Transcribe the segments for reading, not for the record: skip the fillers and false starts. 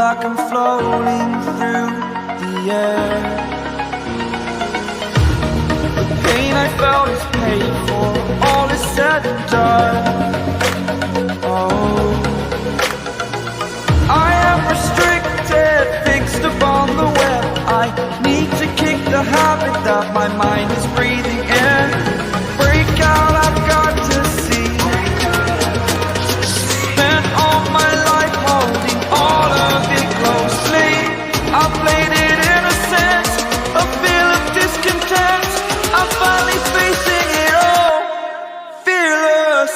like I'm floating through the air. The pain I felt is paid for, all is said and done. Oh, I am restricted, fixed upon the web. I need to kick the habit that my mind is breathing in. Break out, I've got to see. Spent all my life holding all of it closely. I played it innocent, a feel of discontent. I'm finally facing it all, fearless.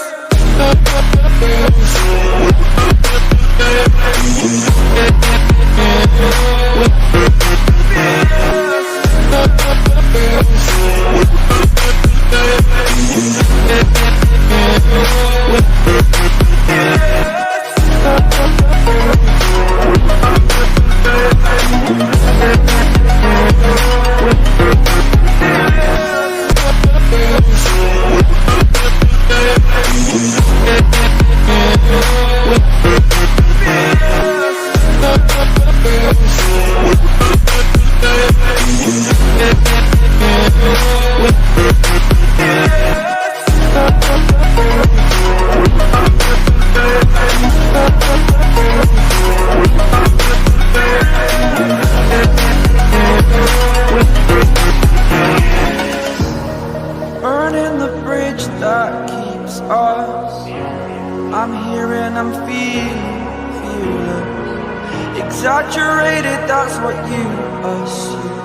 Burning the bridge that keeps us. I'm here and I'm feeling fearless. Exaggerated, that's what you assume.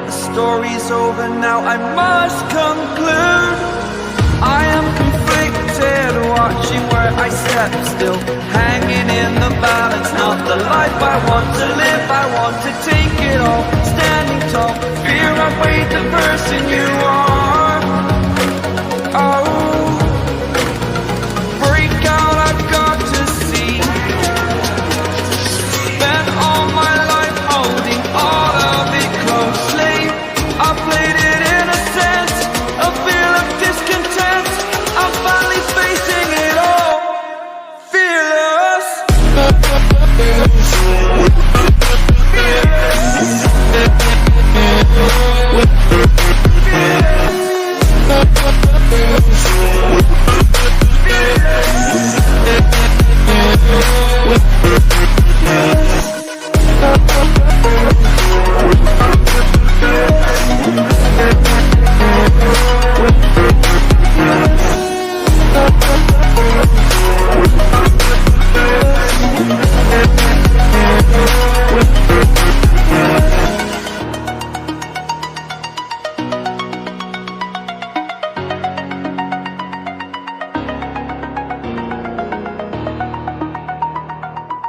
The story's over now, I must conclude. I am conflicted, watching where I step still, hanging in the balance. Not the life I want to live, I want to take it all. Standing tall, fear I weighed the person you are.